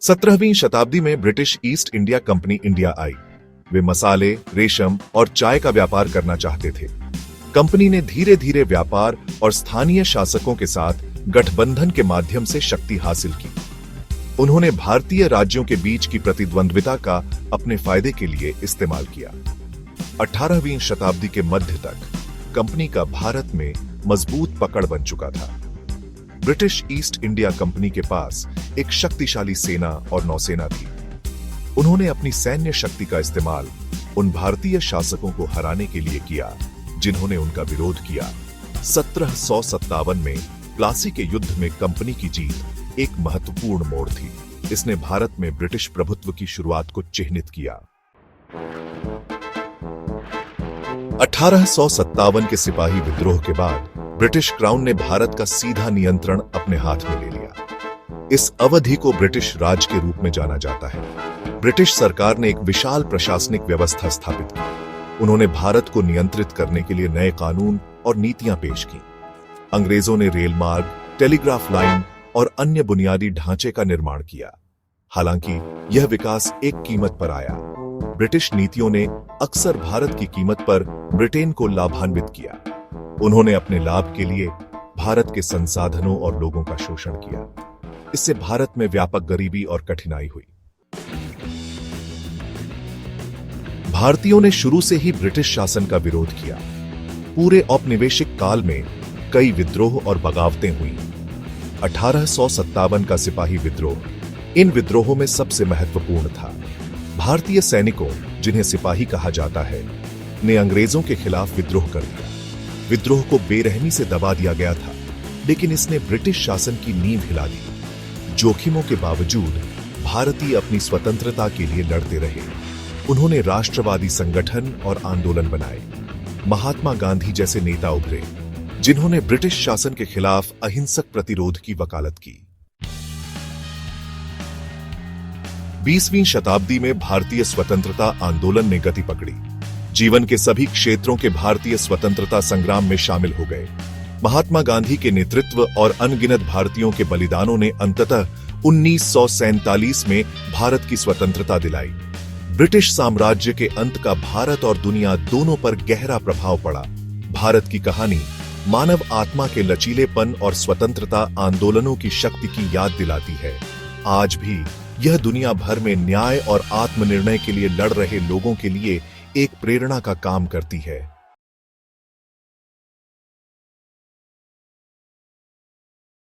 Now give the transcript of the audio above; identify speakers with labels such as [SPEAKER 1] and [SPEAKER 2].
[SPEAKER 1] 17वीं शताब्दी में British East India Company India आई। वे मसाले, रेशम और चाय का व्यापार करना चाहते थे। कंपनी ने धीरे धीरे व्यापार और स्थानीय शासकों के साथ गठबंधन के माध्यम से शक्ति हासिल की। उन्होंने भारतीय राज्यों के बीच की प्रतिद्वंद्विता का अपने फायदे के लिए इस्तेमाल किया। 18वीं शताब्दी के मध्य तक कंपनी का भारत में मजबूत पकड़ बन चुका था। ब्रिटिश ईस्ट इंडिया कंपनी के पास एक शक्तिशाली सेना और नौसेना थी। उन्होंने अपनी सैन्य शक्ति का इस्तेमाल उन भारतीय शासकों को हराने के लिए किया जिन्होंने उनका विरोध किया। 1757 में प्लासी के युद्ध में कंपनी की जीत एक महत्वपूर्ण मोड़ थी। इसने भारत में ब्रिटिश प्रभुत्व की शुरुआत को चिह्नित किया। 1857 के सिपाही विद्रोह के बाद ब्रिटिश क्राउन ने भारत का सीधा नियंत्रण अपने हाथ में ले लिया। इस अवधि को ब्रिटिश राज के रूप में जाना जाता है। ब्रिटिश सरकार ने एक विशाल प्रशासनिक व्यवस्था स्थापित की। उन्होंने भारत को नियंत्रित करने के लिए नए कानून और नीतियां पेश की। अंग्रेजों ने रेल मार्ग, टेलीग्राफ लाइन और अन्य बुनियादी ढांचे का निर्माण किया। हालांकि यह विकास एक कीमत पर आया। ब्रिटिश नीतियों ने अक्सर भारत की कीमत पर ब्रिटेन को लाभान्वित किया। उन्होंने अपने लाभ के लिए भारत के संसाधनों और लोगों का शोषण किया। इससे भारत में व्यापक गरीबी और कठिनाई हुई। भारतीयों ने शुरू से ही ब्रिटिश शासन का विरोध किया। पूरे औपनिवेशिक काल में कई विद्रोह और बगावतें हुई। 1857 का सिपाही विद्रोह इन विद्रोहों में सबसे महत्वपूर्ण था। भारतीय सैनिकों, जिन्हें सिपाही कहा जाता है, ने अंग्रेजों के खिलाफ विद्रोह कर दिया। विद्रोह को बेरहमी से दबा दिया गया था, लेकिन इसने ब्रिटिश शासन की नींव हिला दी। जोखिमों के बावजूद भारतीय अपनी स्वतंत्रता के लिए लड़ते रहे। उन्होंने राष्ट्रवादी संगठन और आंदोलन बनाए। महात्मा गांधी जैसे नेता उभरे, जिन्होंने ब्रिटिश शासन के खिलाफ अहिंसक प्रतिरोध की वकालत की। 20वीं शताब्दी में भारतीय स्वतंत्रता आंदोलन ने गति पकड़ी। जीवन के सभी क्षेत्रों के भारतीय स्वतंत्रता संग्राम में शामिल हो गए। महात्मा गांधी के नेतृत्व और अनगिनत भारतीयों के बलिदानों ने अंततः 1947 में भारत की स्वतंत्रता दिलाई। ब्रिटिश साम्राज्य के अंत का भारत और दुनिया दोनों पर गहरा प्रभाव पड़ा। भारत की कहानी मानव आत्मा के लचीलेपन और स्वतंत्रता आंदोलनों की शक्ति की याद दिलाती है। आज भी यह दुनिया भर में न्याय और आत्मनिर्णय के लिए लड़ रहे लोगों के लिए एक प्रेरणा का काम करती है।